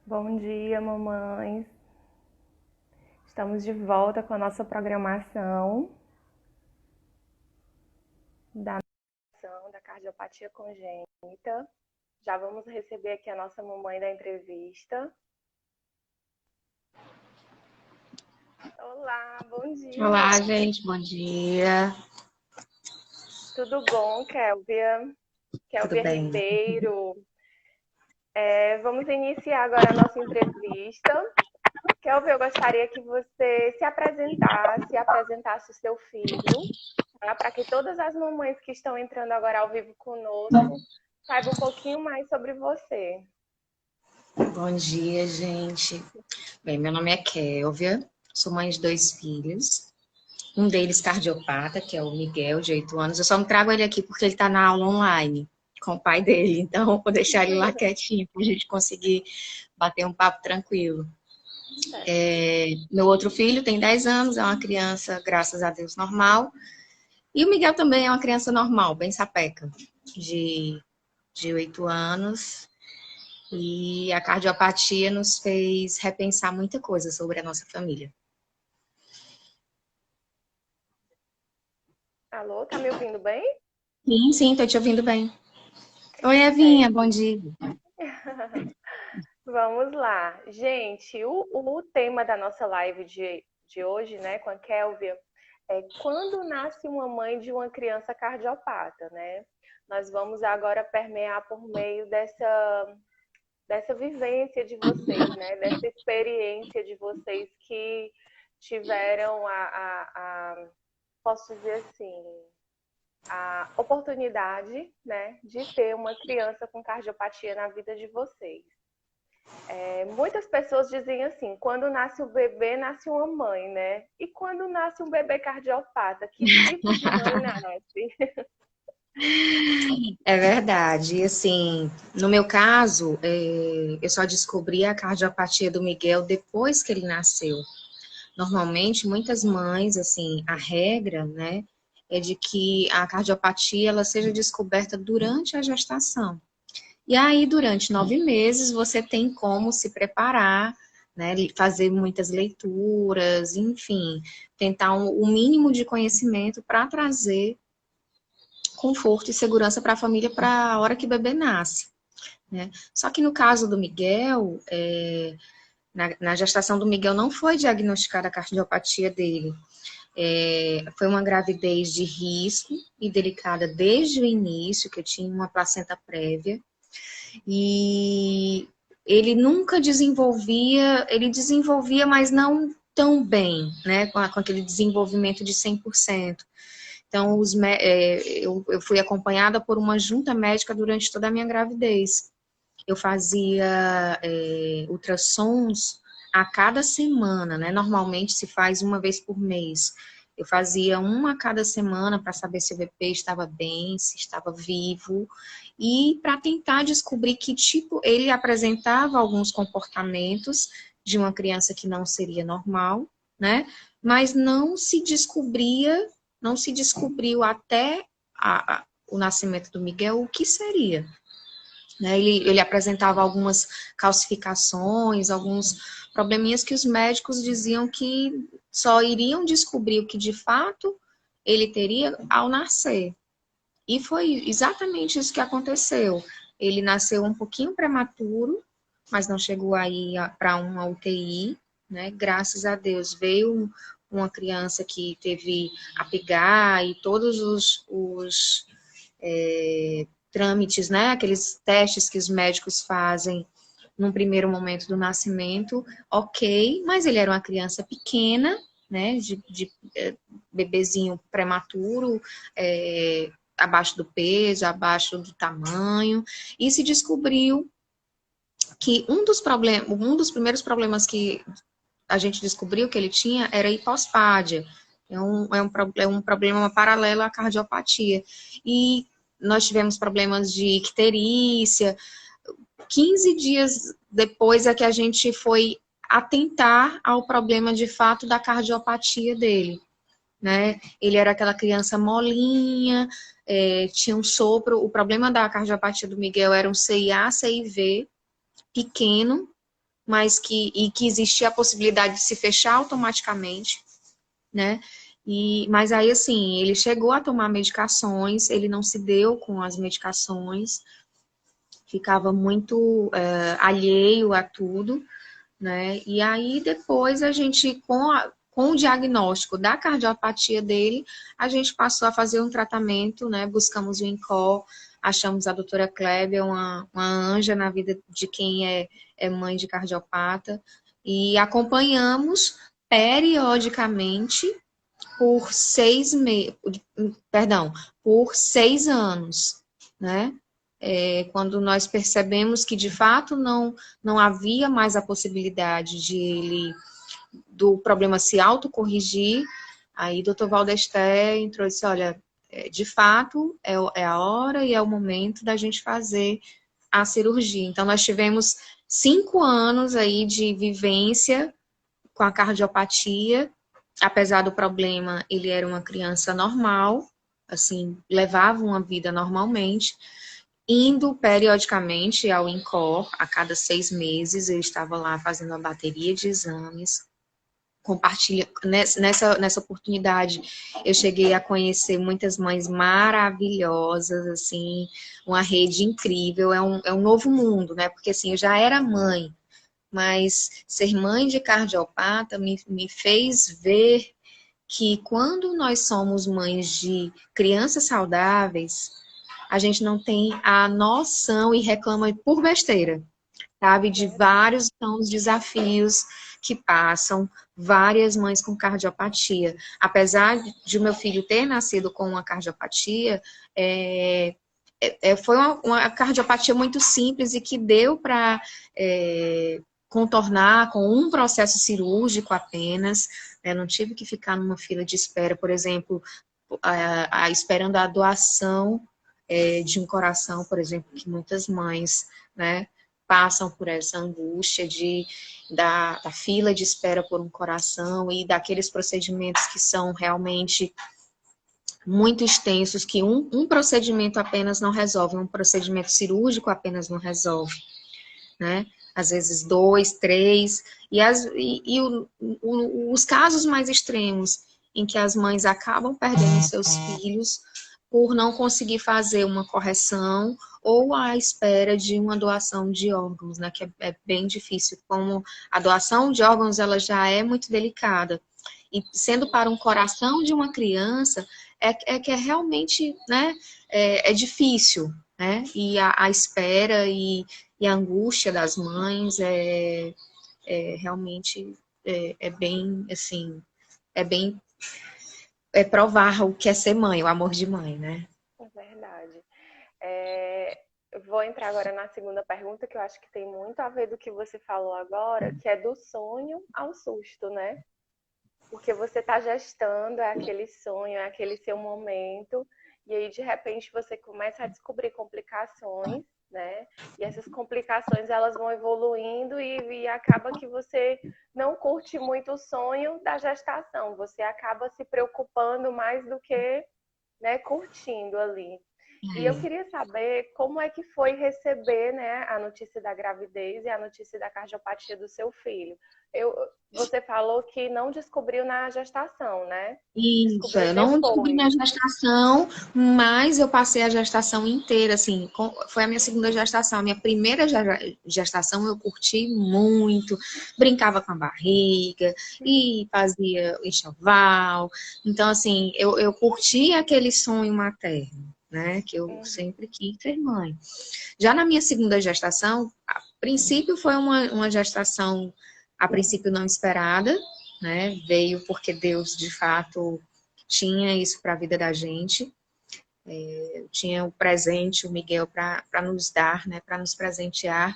Bom dia, mamães. Estamos de volta com a nossa programação da nação da cardiopatia congênita. Já vamos receber aqui a nossa mamãe da entrevista. Olá, bom dia. Olá, gente, bom dia. Tudo bom, Kélvia? Tudo Kélvia bem? Ribeiro. Vamos iniciar agora a nossa entrevista. Kélvia, eu gostaria que você apresentasse o seu filho, tá? Para que todas as mamães que estão entrando agora ao vivo conosco saibam um pouquinho mais sobre você. Bom dia, gente. Bem, meu nome é Kélvia, sou mãe de dois filhos. Um deles cardiopata, que é o Miguel, de 8 anos. Eu só não trago ele aqui porque ele está na aula online com o pai dele, então eu vou deixar ele lá quietinho para a gente conseguir bater um papo tranquilo. Certo. Meu outro filho tem 10 anos, é uma criança, graças a Deus, normal. E o Miguel também é uma criança normal, bem sapeca, de, de 8 anos. E a cardiopatia nos fez repensar muita coisa sobre a nossa família. Alô, tá me ouvindo bem? Sim, sim, tô te ouvindo bem. Oi, Evinha, bom Certo. dia. Vamos lá. Gente, o tema da nossa live de hoje, né, com a Kélvia, é quando nasce uma mãe de uma criança cardiopata, né? Nós vamos agora permear por meio dessa vivência de vocês, né? Dessa experiência de vocês que tiveram posso dizer assim, a oportunidade, né, de ter uma criança com cardiopatia na vida de vocês. Muitas pessoas dizem assim, quando nasce o bebê, nasce uma mãe, né? E quando nasce um bebê cardiopata, que tipo de mãe nasce? É verdade. E assim, no meu caso, eu só descobri a cardiopatia do Miguel depois que ele nasceu. Normalmente, muitas mães, assim, a regra, né, é de que a cardiopatia ela seja descoberta durante a gestação. E aí, durante 9 meses, você tem como se preparar, né, fazer muitas leituras, enfim, tentar o mínimo de conhecimento para trazer conforto e segurança para a família para a hora que o bebê nasce. Né? Só que no caso do Miguel, na gestação do Miguel não foi diagnosticada a cardiopatia dele. Foi uma gravidez de risco e delicada desde o início, que eu tinha uma placenta prévia. E ele nunca desenvolvia, ele desenvolvia, mas não tão bem, né, com aquele desenvolvimento de 100%. Então, eu fui acompanhada por uma junta médica durante toda a minha gravidez. Eu fazia ultrassons a cada semana, né? Normalmente se faz uma vez por mês. Eu fazia uma a cada semana para saber se o bebê estava bem, se estava vivo, e para tentar descobrir que tipo ele apresentava alguns comportamentos de uma criança que não seria normal, né? Mas não se descobriu até o nascimento do Miguel o que seria. Né? Ele apresentava algumas calcificações, alguns probleminhas que os médicos diziam que só iriam descobrir o que de fato ele teria ao nascer. E foi exatamente isso que aconteceu. Ele nasceu um pouquinho prematuro, mas não chegou aí para uma UTI, né? Graças a Deus veio uma criança que teve apigar e todos os trâmites, né? Aqueles testes que os médicos fazem num primeiro momento do nascimento, ok, mas ele era uma criança pequena, né? De bebezinho prematuro, abaixo do peso, abaixo do tamanho, e se descobriu que um dos primeiros problemas que a gente descobriu que ele tinha era hipospádia. É um problema paralelo à cardiopatia. E nós tivemos problemas de icterícia. 15 dias depois é que a gente foi atentar ao problema de fato da cardiopatia dele. Né? Ele era aquela criança molinha, tinha um sopro. O problema da cardiopatia do Miguel era um CIA, CIV pequeno, mas que existia a possibilidade de se fechar automaticamente, né? Mas aí, assim, ele chegou a tomar medicações, ele não se deu com as medicações, ficava muito alheio a tudo, né? E aí, depois, a gente, com o diagnóstico da cardiopatia dele, a gente passou a fazer um tratamento, né? Buscamos o INCOR, achamos a doutora Kleber, uma anja na vida de quem é mãe de cardiopata, e acompanhamos periodicamente por por 6 anos, né? Quando nós percebemos que de fato não havia mais a possibilidade do problema se autocorrigir, aí o doutor Valdesté entrou e disse, olha, de fato é a hora e é o momento da gente fazer a cirurgia. Então nós tivemos 5 anos aí de vivência com a cardiopatia. Apesar do problema, ele era uma criança normal, assim, levava uma vida normalmente, indo periodicamente ao INCOR, a cada 6 meses, eu estava lá fazendo a bateria de exames, nessa oportunidade, eu cheguei a conhecer muitas mães maravilhosas, assim, uma rede incrível, é um novo mundo, né, porque assim, eu já era mãe, mas ser mãe de cardiopata me fez ver que quando nós somos mães de crianças saudáveis, a gente não tem a noção e reclama por besteira, sabe? De vários são os desafios que passam várias mães com cardiopatia. Apesar de o meu filho ter nascido com uma cardiopatia, foi uma cardiopatia muito simples e que deu para contornar com um processo cirúrgico apenas. Não tive que ficar numa fila de espera, por exemplo, esperando a doação de um coração, por exemplo, que muitas mães, né, passam por essa angústia da fila de espera por um coração e daqueles procedimentos que são realmente muito extensos, que um procedimento apenas não resolve, um procedimento cirúrgico apenas não resolve, né? Às vezes 2, 3, os casos mais extremos, em que as mães acabam perdendo seus filhos por não conseguir fazer uma correção ou à espera de uma doação de órgãos, né? Que é bem difícil, como a doação de órgãos ela já é muito delicada. E sendo para um coração de uma criança, que é realmente, né, é difícil, né? E a espera e a angústia das mães realmente bem, assim, bem provar o que é ser mãe, o amor de mãe, né? É verdade. Eu vou entrar agora na segunda pergunta, que eu acho que tem muito a ver do que você falou agora, que é do sonho ao susto, né? Porque você está gestando, é aquele sonho, é aquele seu momento, e aí de repente você começa a descobrir complicações, né? E essas complicações elas vão evoluindo e acaba que você não curte muito o sonho da gestação, você acaba se preocupando mais do que, né, curtindo ali. E eu queria saber como é que foi receber, né, a notícia da gravidez e a notícia da cardiopatia do seu filho. Você falou que não descobriu na gestação, né? Isso, Descobriu eu não descobri depois. minha gestação, mas eu passei a gestação inteira, assim, foi a minha segunda gestação. A minha primeira gestação eu curti muito, brincava com a barriga e fazia enxoval. Então, assim, eu curti aquele sonho materno, né, que eu sempre quis ser mãe. Já na minha segunda gestação, a princípio foi uma gestação, a princípio não esperada, né? Veio porque Deus, de fato, tinha isso para a vida da gente. Tinha o presente, o Miguel, para nos dar, né? Para nos presentear.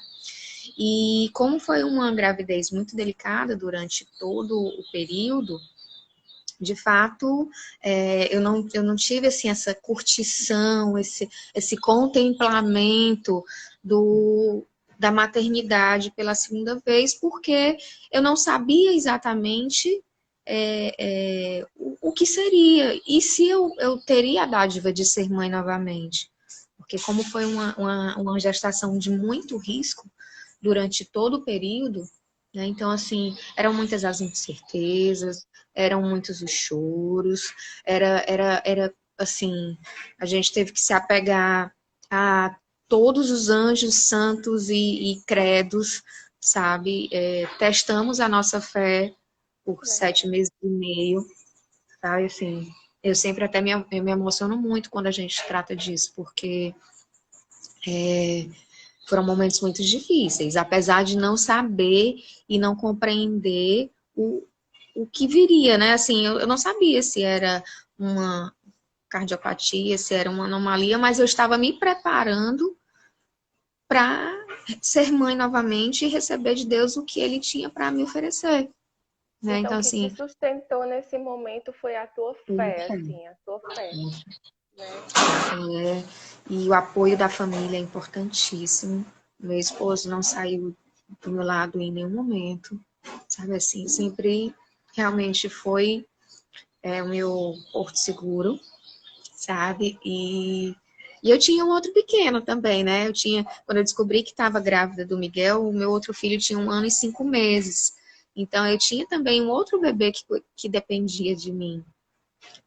E como foi uma gravidez muito delicada durante todo o período, de fato, eu não tive assim, essa curtição, esse contemplamento da maternidade pela segunda vez, porque eu não sabia exatamente o que seria, e se eu teria a dádiva de ser mãe novamente. Porque como foi uma gestação de muito risco durante todo o período, né? Então, assim, eram muitas as incertezas, eram muitos os choros, era assim, a gente teve que se apegar a todos os anjos santos e credos, sabe? Testamos a nossa fé por sete Verdade. meses e meio, sabe? Assim, eu sempre até eu me emociono muito quando a gente trata disso, porque foram momentos muito difíceis, apesar de não saber e não compreender o que viria, né? Assim, eu não sabia se era uma cardiopatia, se era uma anomalia, mas eu estava me preparando para ser mãe novamente e receber de Deus o que ele tinha para me oferecer, né? Então, Então, o que te assim, sustentou nesse momento foi a tua fé, assim, a tua fé, né? é, e o apoio da família é importantíssimo. Meu esposo não saiu do meu lado em nenhum momento, sabe assim, sempre realmente foi o meu porto seguro, sabe? E eu tinha um outro pequeno também, né? Quando eu descobri que estava grávida do Miguel, o meu outro filho tinha 1 ano e 5 meses. Então eu tinha também um outro bebê que dependia de mim.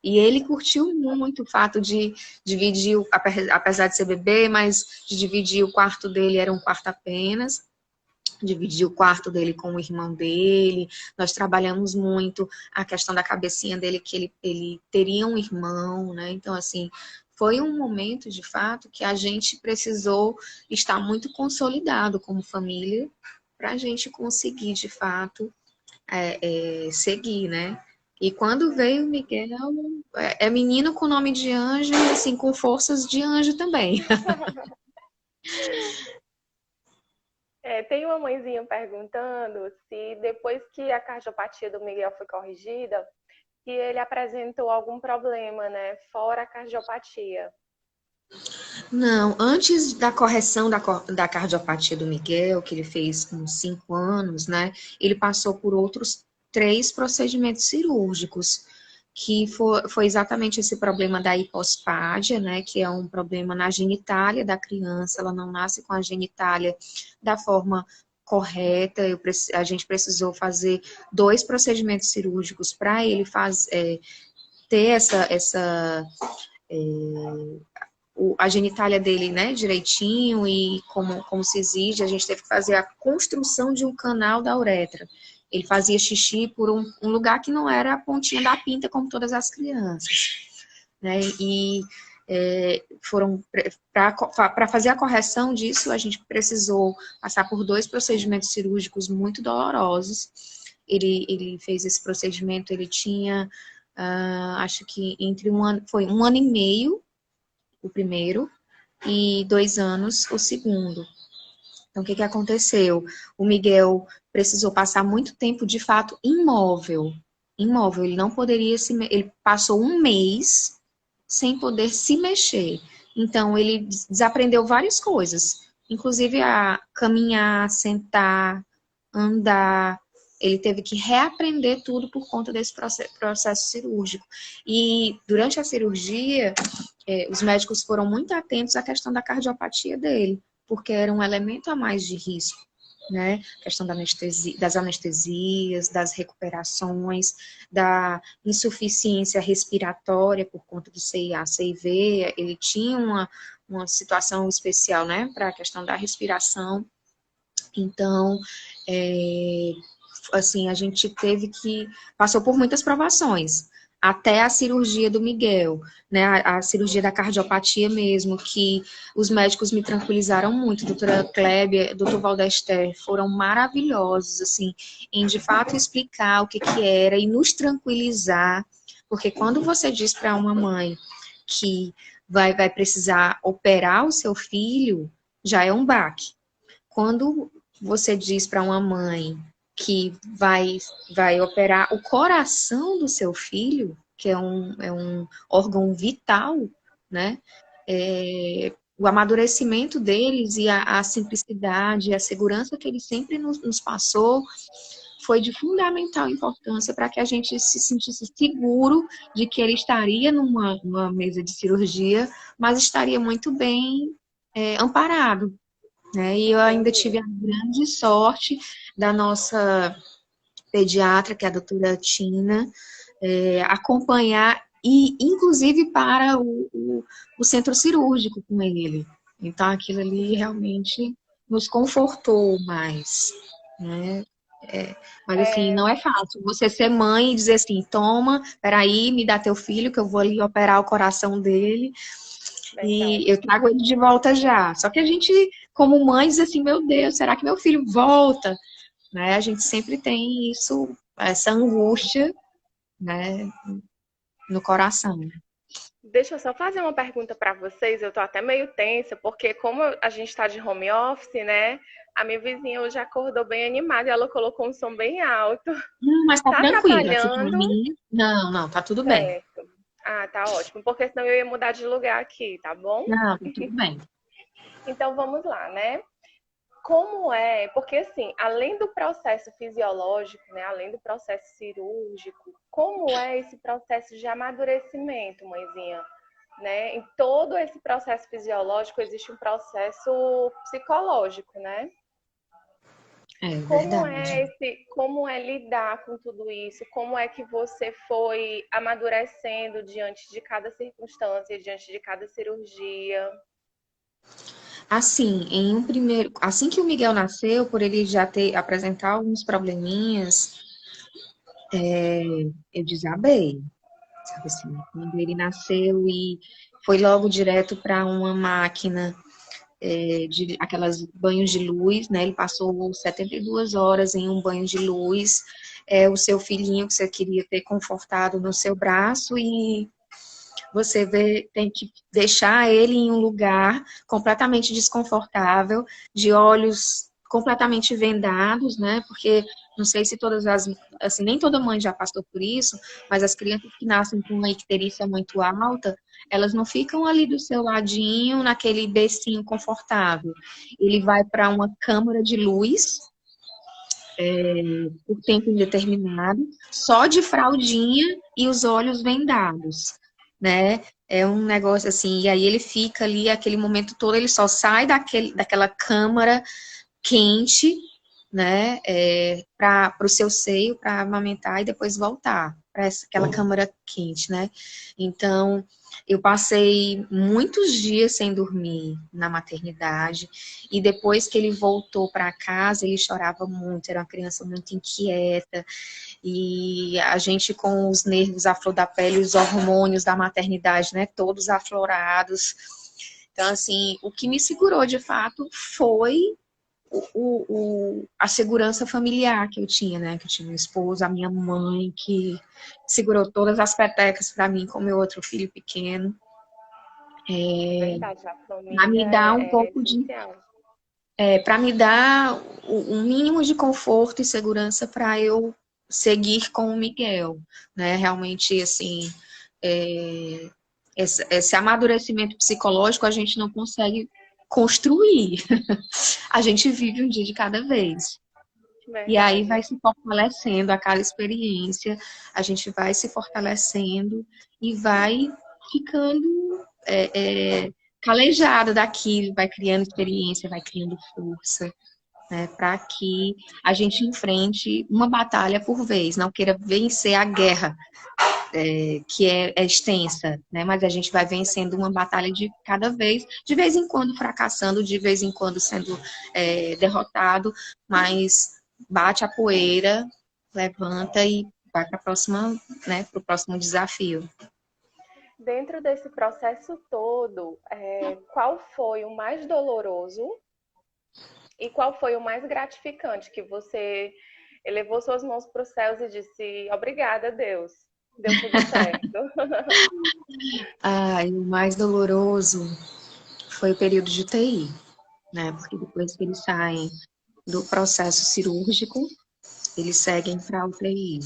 E ele curtiu muito o fato de dividir, apesar de ser bebê, mas de dividir o quarto dele, era um quarto apenas, dividir o quarto dele com o irmão dele. Nós trabalhamos muito a questão da cabecinha dele, que ele teria um irmão, né? Então, assim, foi um momento, de fato, que a gente precisou estar muito consolidado como família para a gente conseguir, de fato, seguir, né? E quando veio o Miguel, é menino com nome de anjo e assim, com forças de anjo também. Tem uma mãezinha perguntando se depois que a cardiopatia do Miguel foi corrigida, que ele apresentou algum problema, né? Fora a cardiopatia. Não, antes da correção da cardiopatia do Miguel, que ele fez com 5 anos, né? Ele passou por outros 3 procedimentos cirúrgicos, que foi exatamente esse problema da hipospádia, né? Que é um problema na genitália da criança, ela não nasce com a genitália da forma correta. A gente precisou fazer 2 procedimentos cirúrgicos para ele ter a genitália dele, né, direitinho e como se exige, a gente teve que fazer a construção de um canal da uretra. Ele fazia xixi por um lugar que não era a pontinha da pinta, como todas as crianças, né? E para fazer a correção disso, a gente precisou passar por 2 procedimentos cirúrgicos muito dolorosos. Ele fez esse procedimento, ele tinha, acho que foi 1 ano e meio o primeiro, e 2 anos o segundo. Então, o que aconteceu? O Miguel precisou passar muito tempo, de fato, imóvel. Imóvel, ele não poderia ele passou 1 mês sem poder se mexer. Então, ele desaprendeu várias coisas, inclusive a caminhar, sentar, andar. Ele teve que reaprender tudo por conta desse processo cirúrgico. E durante a cirurgia, os médicos foram muito atentos à questão da cardiopatia dele, porque era um elemento a mais de risco, né? A questão das anestesias, das recuperações, da insuficiência respiratória por conta do CIA, CIV, ele tinha uma situação especial, né, para a questão da respiração. Então, assim, a gente passou por muitas provações, até a cirurgia do Miguel, né, a cirurgia da cardiopatia mesmo, que os médicos me tranquilizaram muito, doutora Kleber, doutor Valdester, foram maravilhosos, assim, em de fato explicar o que era e nos tranquilizar, porque quando você diz para uma mãe que vai precisar operar o seu filho, já é um baque. Quando você diz para uma mãe que vai operar o coração do seu filho, que é um órgão vital, né? O amadurecimento deles e a simplicidade, a segurança que ele sempre nos passou foi de fundamental importância para que a gente se sentisse seguro de que ele estaria numa mesa de cirurgia, mas estaria muito bem amparado, né? E eu ainda tive Entendi. a grande sorte da nossa pediatra, que é a doutora Tina, acompanhar e, inclusive, para o centro cirúrgico com ele. Então, aquilo ali realmente nos confortou mais, né? Mas, assim, É, não é fácil você ser mãe e dizer assim, toma, peraí, me dá teu filho, que eu vou ali operar o coração dele e verdade. eu trago ele de volta já. Só que a gente, como mãe, diz assim, meu Deus, será que meu filho volta? Né? A gente sempre tem isso, essa angústia, né, no coração. Deixa eu só fazer uma pergunta para vocês. Eu tô até meio tensa, porque como a gente está de home office, né? A minha vizinha hoje acordou bem animada e ela colocou um som bem alto. Não, mas tá Tá tranquilo, aqui pra atrapalhando? mim, não, tá tudo bem. Certo. Ah, tá ótimo, porque senão eu ia mudar de lugar aqui, tá bom? Não, tá tudo bem. Então vamos lá, né? Como é? Porque assim, além do processo fisiológico, né, além do processo cirúrgico, como é esse processo de amadurecimento, mãezinha? Né? Em todo esse processo fisiológico existe um processo psicológico, né? É verdade. Como é lidar com tudo isso? Como é que você foi amadurecendo diante de cada circunstância, diante de cada cirurgia? Assim, em um primeiro, assim que o Miguel nasceu, por ele já ter apresentar alguns probleminhas, eu desabei, sabe assim, quando ele nasceu e foi logo direto para uma máquina de aquelas banhos de luz, né? Ele passou 72 horas em um banho de luz, o seu filhinho que você queria ter confortado no seu braço e você tem que deixar ele em um lugar completamente desconfortável, de olhos completamente vendados, né? Porque não sei se todas as, assim, nem toda mãe já passou por isso, mas as crianças que nascem com uma icterícia muito alta, elas não ficam ali do seu ladinho, naquele bercinho confortável. Ele vai para uma câmara de luz, por tempo indeterminado, só de fraldinha e os olhos vendados, né? É um negócio assim, e aí ele fica ali aquele momento todo, ele só sai daquela câmara quente, né, para o seu seio, para amamentar e depois voltar para aquela câmara quente, né? Então, eu passei muitos dias sem dormir na maternidade e depois que ele voltou para casa, ele chorava muito, era uma criança muito inquieta e a gente com os nervos à flor da pele, os hormônios da maternidade, né, todos aflorados. Então, assim, o que me segurou de fato foi a segurança familiar que eu tinha, né? Que eu tinha meu esposo, a minha mãe, que segurou todas as petecas para mim com meu outro filho pequeno, Verdade, a para família me dar um é pouco de, essencial. para me dar um mínimo de conforto e segurança para eu seguir com o Miguel, né? Realmente, assim, é, esse amadurecimento psicológico a gente não consegue construir. A gente vive um dia de cada vez. E aí Verdade. vai se fortalecendo a cada experiência, a gente vai se fortalecendo e vai ficando calejado daquilo, vai criando experiência, vai criando força, né, para que a gente enfrente uma batalha por vez, não queira vencer a guerra, que é extensa, né, mas a gente vai vencendo uma batalha de vez em quando fracassando, de vez em quando sendo derrotado, mas bate a poeira, levanta e vai para a próxima, né, para o próximo desafio. Dentro desse processo todo, qual foi o mais doloroso e qual foi o mais gratificante que você elevou suas mãos para os céus e disse: Obrigada, Deus, deu tudo certo? Ah, e o mais doloroso foi o período de UTI, né? Porque depois que eles saem do processo cirúrgico, eles seguem para a UTI.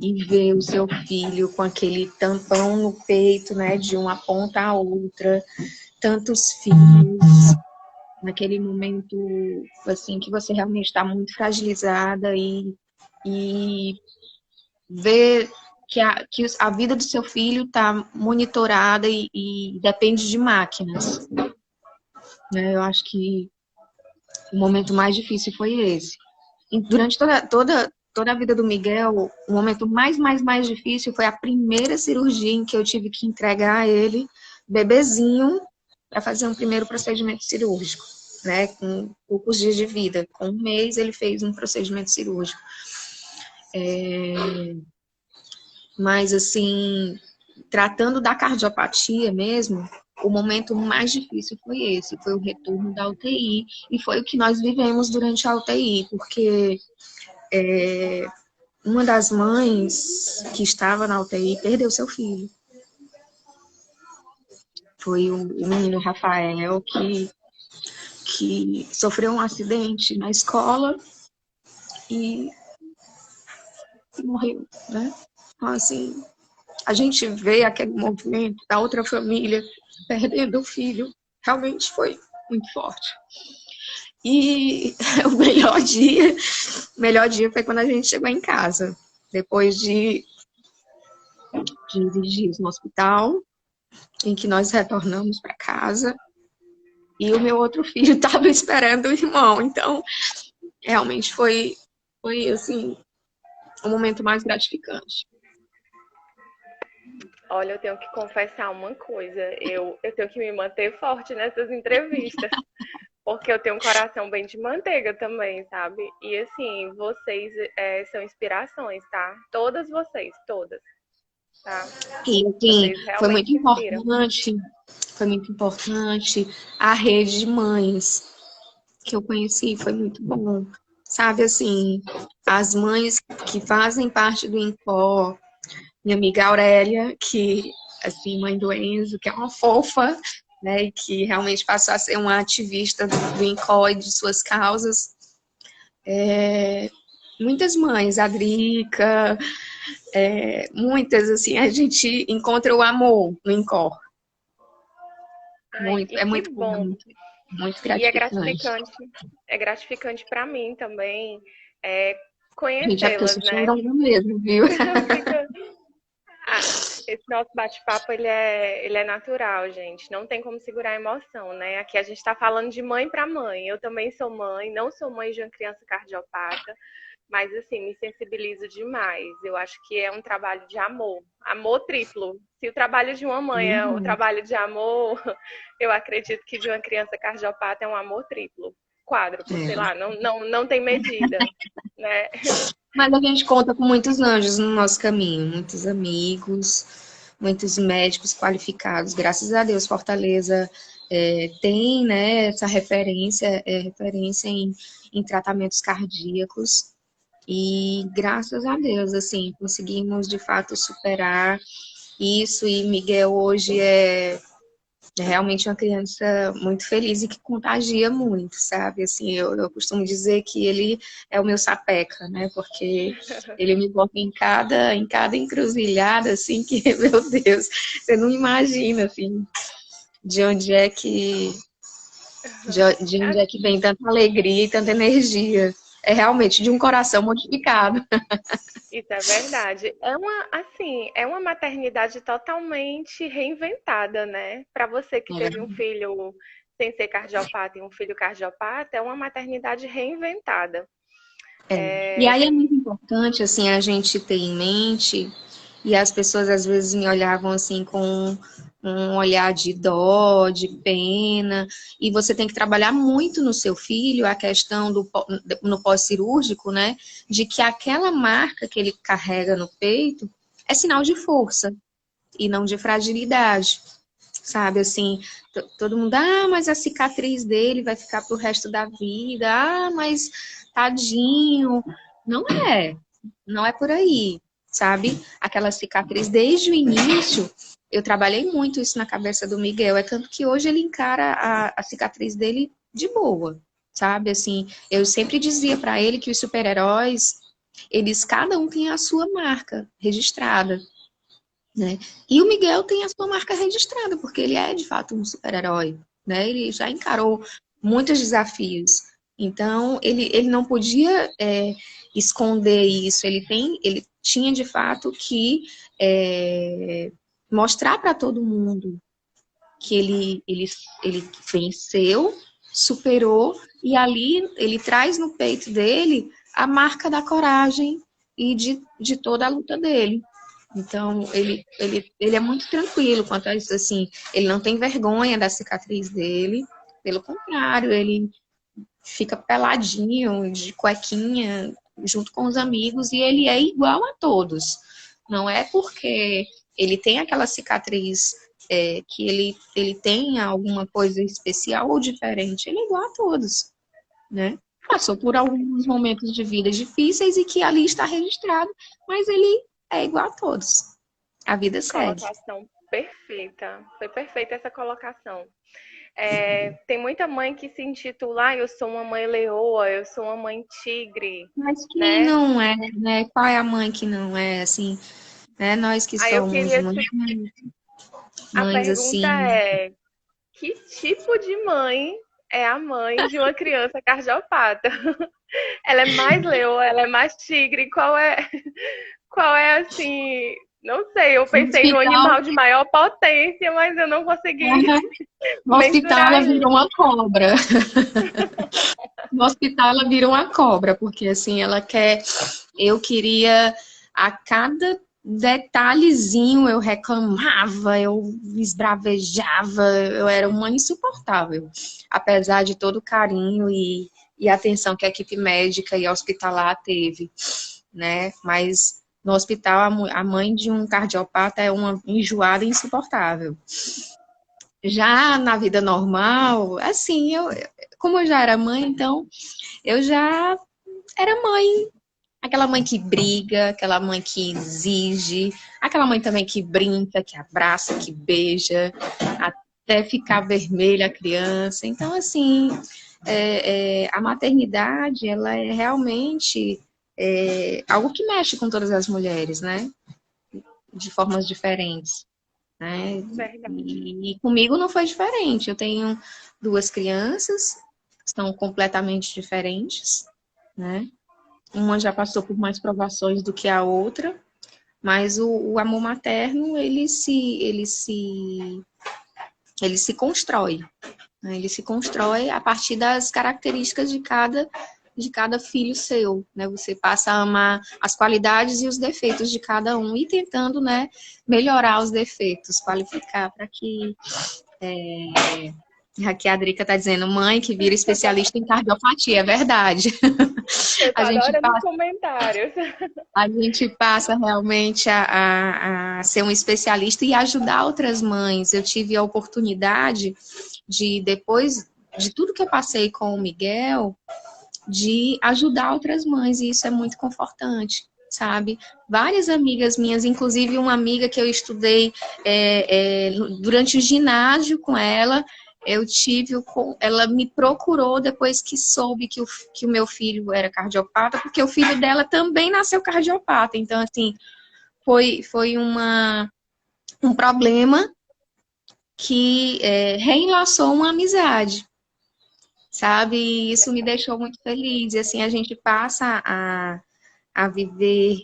E ver o seu filho com aquele tampão no peito, né, de uma ponta a outra, tantos filhos, naquele momento, assim, que você realmente está muito fragilizada e ver que a vida do seu filho está monitorada e depende de máquinas, né? Eu acho que O momento mais difícil foi esse. E durante toda a vida do Miguel, o momento mais difícil foi a primeira cirurgia em que eu tive que entregar a ele, bebezinho, para fazer um primeiro procedimento cirúrgico, né? Com poucos dias de vida. Com 1 mês, ele fez um procedimento cirúrgico. Mas, assim, tratando da cardiopatia mesmo, o momento mais difícil foi esse, foi o retorno da UTI, e foi o que nós vivemos durante a UTI, porque uma das mães que estava na UTI perdeu seu filho. Foi o menino Rafael que sofreu um acidente na escola e morreu, né? Então, assim, a gente vê aquele movimento da outra família perdendo o filho, realmente foi muito forte. E o melhor dia foi quando a gente chegou em casa, depois de dias no hospital, em que nós retornamos para casa, e o meu outro filho estava esperando o irmão. Então, realmente foi assim, o momento mais gratificante. Olha, eu tenho que confessar uma coisa. Eu tenho que me manter forte nessas entrevistas. Porque eu tenho um coração bem de manteiga também, sabe? E assim, vocês são inspirações, tá? Todas vocês, todas. Tá? E assim, Vocês realmente inspiram. foi muito importante a rede de mães que eu conheci, foi muito bom. Sabe, assim, as mães que fazem parte do INCOR, minha amiga Aurélia, que, assim, mãe do Enzo, que é uma fofa, né, e que realmente passou a ser uma ativista do INCOR e de suas causas. Muitas mães, a Drica, muitas, assim, a gente encontra o amor no INCOR. Ai, e É que muito bom, bom. muito E gratificante. é gratificante para mim também Gente, até eu conhecê-las, estou né? chorando mesmo, viu? Fica... Ah, esse nosso bate-papo ele é natural, gente. Não tem como segurar a emoção, né? Aqui a gente está falando de mãe para mãe. Eu também sou mãe, não sou mãe de uma criança cardiopata, mas assim, me sensibilizo demais. Eu acho que é um trabalho de amor, amor triplo. Se o trabalho de uma mãe é o trabalho de amor, eu acredito que de uma criança cardiopata é um amor triplo, quádruplo, sei lá, não tem medida, né? Mas a gente conta com muitos anjos no nosso caminho, muitos amigos, muitos médicos qualificados. Graças a Deus, Fortaleza tem, né, essa referência em tratamentos cardíacos. E graças a Deus, assim, conseguimos de fato superar isso. E Miguel hoje é realmente uma criança muito feliz e que contagia muito, sabe? Assim, eu costumo dizer que ele é o meu sapeca, né? Porque ele me bota em cada encruzilhada, assim, que, meu Deus, você não imagina, assim, de onde é que, de onde é que vem tanta alegria e tanta energia. É realmente de um coração modificado. Isso é verdade. É uma maternidade totalmente reinventada, né? Para você que teve um filho sem ser cardiopata e um filho cardiopata, é uma maternidade reinventada. E aí é muito importante, assim, a gente ter em mente, e as pessoas às vezes me olhavam assim com um olhar de dó, de pena, e você tem que trabalhar muito no seu filho a questão no pós-cirúrgico, né, de que aquela marca que ele carrega no peito é sinal de força e não de fragilidade, sabe, assim, todo mundo, mas a cicatriz dele vai ficar pro resto da vida, mas tadinho, não é por aí, sabe? Aquela cicatriz desde o início, eu trabalhei muito isso na cabeça do Miguel, é tanto que hoje ele encara a cicatriz dele de boa, sabe? Assim, eu sempre dizia para ele que os super-heróis, eles cada um tem a sua marca registrada, né? E o Miguel tem a sua marca registrada, porque ele é de fato um super-herói, né? Ele já encarou muitos desafios. Então, ele não podia esconder isso. Ele tinha de fato que mostrar para todo mundo que ele venceu superou, e ali ele traz no peito dele a marca da coragem e de toda a luta dele. Então, ele é muito tranquilo quanto a isso, assim, ele não tem vergonha da cicatriz dele, pelo contrário, ele fica peladinho, de cuequinha, junto com os amigos, e ele é igual a todos. Não é porque ele tem aquela cicatriz que ele tem alguma coisa especial ou diferente, ele é igual a todos, né? Passou por alguns momentos de vida difíceis e que ali está registrado, mas ele é igual a todos. A vida segue. Colocação perfeita. Foi perfeita essa colocação. Tem muita mãe que se intitula, eu sou uma mãe leoa, eu sou uma mãe tigre, Mas quem né? não é, né? Qual é a mãe que não é, assim, né? Nós que Aí eu somos queria mães, a mães pergunta assim. é, que tipo de mãe é a mãe de uma criança cardiopata? Ela é mais leoa, ela é mais tigre, qual é assim, não sei, eu No pensei no hospital, animal de maior potência, mas eu não consegui no hospital mensurar ela isso. virou uma cobra. No hospital ela vira uma cobra, porque assim, ela quer. Eu queria a cada detalhezinho eu reclamava, eu esbravejava, eu era uma insuportável. Apesar de todo o carinho e atenção que a equipe médica e hospitalar teve, né? Mas no hospital a mãe de um cardiopata é uma enjoada insuportável. Já na vida normal, assim, como eu já era mãe, então eu já era mãe. Aquela mãe que briga, aquela mãe que exige, aquela mãe também que brinca, que abraça, que beija, até ficar vermelha a criança. Então, assim, a maternidade, ela é realmente algo que mexe com todas as mulheres, né? De formas diferentes, né? Verdade. E comigo não foi diferente. Eu tenho duas crianças, que são completamente diferentes, né? Uma já passou por mais provações do que a outra, mas o amor materno, ele se constrói, né? Ele se constrói a partir das características de cada filho seu, né? Você passa a amar as qualidades e os defeitos de cada um e tentando, né, melhorar os defeitos, qualificar para que aqui a Drica está dizendo, mãe que vira especialista em cardiopatia, é verdade. Eu tô A gente adorando os passa comentários. A gente passa realmente a ser um especialista e ajudar outras mães. Eu tive a oportunidade de, depois de tudo que eu passei com o Miguel, de ajudar outras mães, e isso é muito confortante, sabe? Várias amigas minhas, inclusive uma amiga que eu estudei durante o ginásio com ela, ela me procurou depois que soube que o meu filho era cardiopata, porque o filho dela também nasceu cardiopata. Então, assim, foi um problema que reenlaçou uma amizade, sabe? E isso me deixou muito feliz. E assim, a gente passa a viver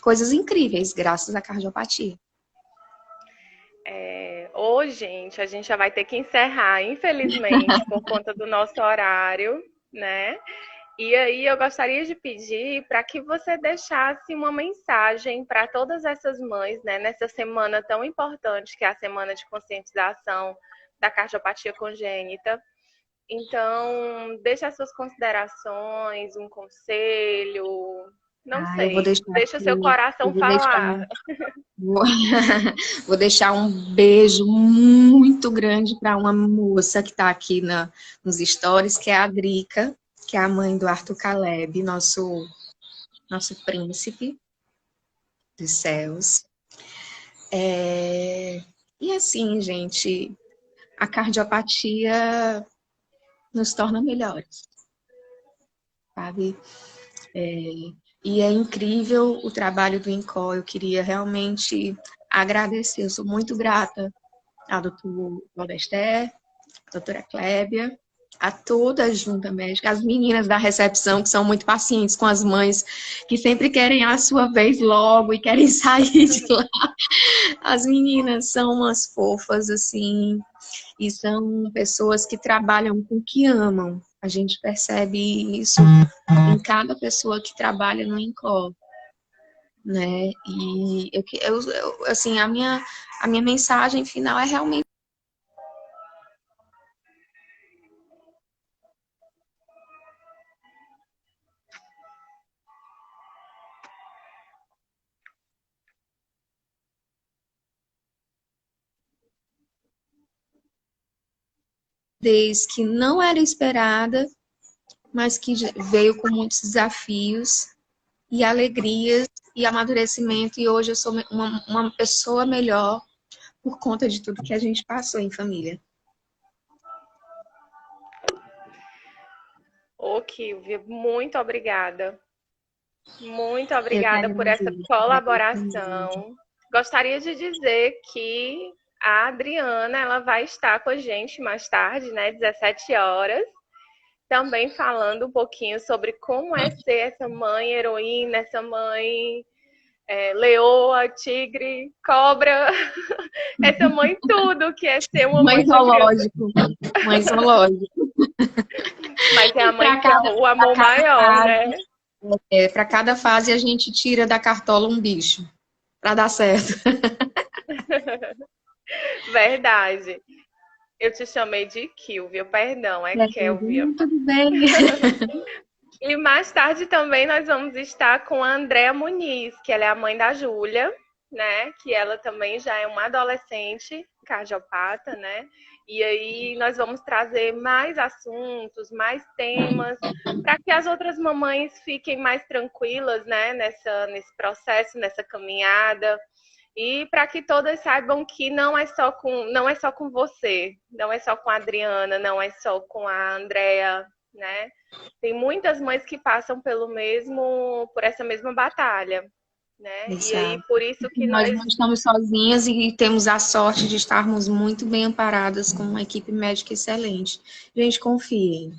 coisas incríveis graças à cardiopatia. Gente, a gente já vai ter que encerrar, infelizmente, por conta do nosso horário, né? E aí eu gostaria de pedir para que você deixasse uma mensagem para todas essas mães, né, nessa semana tão importante que é a semana de conscientização da cardiopatia congênita. Então, deixa as suas considerações, um conselho, não Eu vou sei, deixar deixa seu aqui, eu coração vou deixar, falar. vou, vou deixar um beijo muito grande para uma moça que está aqui nos stories, que é a Drica, que é a mãe do Arthur Caleb, nosso príncipe dos céus. E assim, gente, a cardiopatia nos torna melhores, sabe? E é incrível o trabalho do INCOL. Eu queria realmente agradecer. Eu sou muito grata à doutora Valdester, à doutora Clébia, a toda a junta médica, as meninas da recepção, que são muito pacientes com as mães, que sempre querem a sua vez logo e querem sair de lá. As meninas são umas fofas, assim, e são pessoas que trabalham com o que amam. A gente percebe isso em cada pessoa que trabalha no INCOR, né? E assim, a minha mensagem final é realmente desde que não era esperada, mas que veio com muitos desafios e alegrias e amadurecimento, e hoje eu sou uma pessoa melhor por conta de tudo que a gente passou em família. Ô, Kilvia, muito obrigada. Muito Eu que obrigada por essa agradeço. colaboração. Gostaria de dizer que a Adriana, ela vai estar com a gente mais tarde, né, 17 horas, também falando um pouquinho sobre como é ser essa mãe heroína, essa mãe leoa, tigre, cobra, essa mãe tudo que é ser uma Mãe mãe de uma criança. zoológico. Mãe zoológico. Mas é a mãe Para que tem cada, o amor maior, né? para cada fase a gente tira da cartola um bicho, para dar certo. Verdade. Eu te chamei de Kilvia, perdão, é Kelvia. Tudo bem. E mais tarde também nós vamos estar com a Andréa Muniz, que ela é a mãe da Júlia, né? Que ela também já é uma adolescente cardiopata, né? E aí nós vamos trazer mais assuntos, mais temas, para que as outras mamães fiquem mais tranquilas, né? Nesse processo, nessa caminhada. E para que todas saibam que não é só com você, não é só com a Adriana, não é só com a Andrea, né? Tem muitas mães que passam por essa mesma batalha, né? E aí Exato. por isso que Nós nós não estamos sozinhas e temos a sorte de estarmos muito bem amparadas com uma equipe médica excelente. Gente, confiem.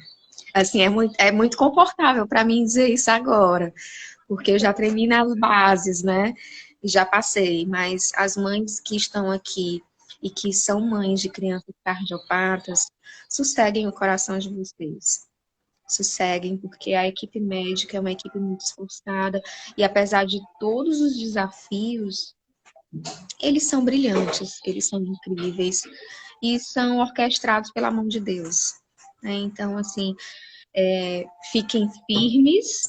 Assim, é muito confortável para mim dizer isso agora, porque eu já treinei nas bases, né? E já passei, mas as mães que estão aqui e que são mães de crianças cardiopatas, sosseguem o coração de vocês. Sosseguem, porque a equipe médica é uma equipe muito esforçada e apesar de todos os desafios, eles são brilhantes, eles são incríveis e são orquestrados pela mão de Deus, né? Então, assim, fiquem firmes,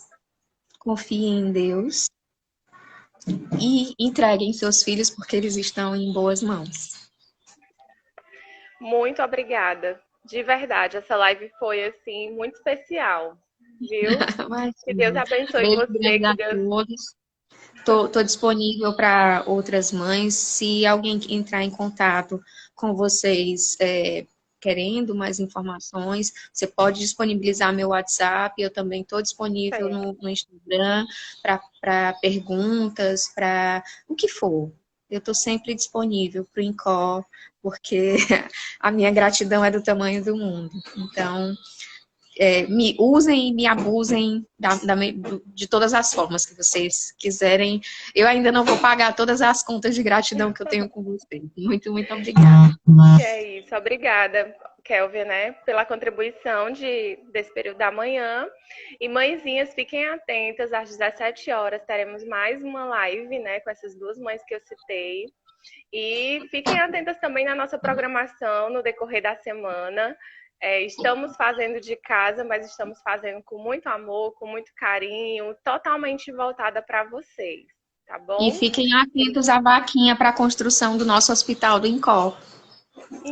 confiem em Deus e entreguem seus filhos porque eles estão em boas mãos. muito obrigada. De verdade, essa live foi assim muito especial, viu? Mas, Que Deus abençoe beijo você, grande que a Deus. todos. Tô disponível para outras mães. Se alguém entrar em contato com vocês querendo mais informações, você pode disponibilizar meu WhatsApp. Eu também estou disponível Certo. no Instagram para perguntas, para o que for. Eu estou sempre disponível para o INCOR, porque a minha gratidão é do tamanho do mundo. Então, me usem e me abusem de todas as formas que vocês quiserem. Eu ainda não vou pagar todas as contas de gratidão que eu tenho com vocês. Muito, muito obrigada. Que é isso. Obrigada, Kelvin, né, pela contribuição desse período da manhã. E mãezinhas, fiquem atentas, às 17 horas teremos mais uma live, né, com essas duas mães que eu citei. E fiquem atentas também na nossa programação no decorrer da semana. Estamos fazendo de casa, mas estamos fazendo com muito amor, com muito carinho, totalmente voltada para vocês, tá E bom? fiquem atentos à vaquinha para a construção do nosso hospital do INCOR,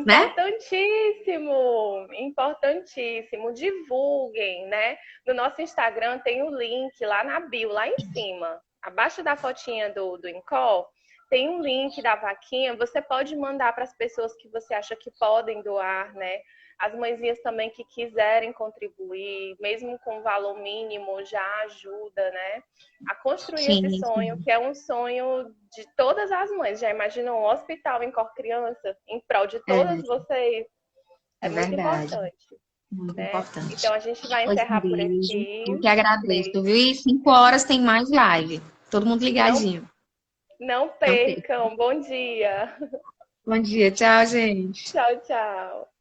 né? Importantíssimo, importantíssimo. Divulguem, né? No nosso Instagram tem o link lá na bio, lá em cima, abaixo da fotinha do Incol, tem um link da vaquinha. Você pode mandar para as pessoas que você acha que podem doar, né? As mãezinhas também que quiserem contribuir, mesmo com valor mínimo, já ajuda, né? A construir esse Sim, sonho, sim. que é um sonho de todas as mães. Já imaginam um hospital em Cor Criança em prol de todas É, vocês? É é muito verdade. importante. Muito né? importante. Então a gente vai Pois um encerrar por beijo. aqui. Eu que agradeço, Beijo. viu? E 5 horas tem mais live. Todo mundo Não, ligadinho. não Não perca. percam. Bom dia. Bom dia, tchau, gente. Tchau, tchau.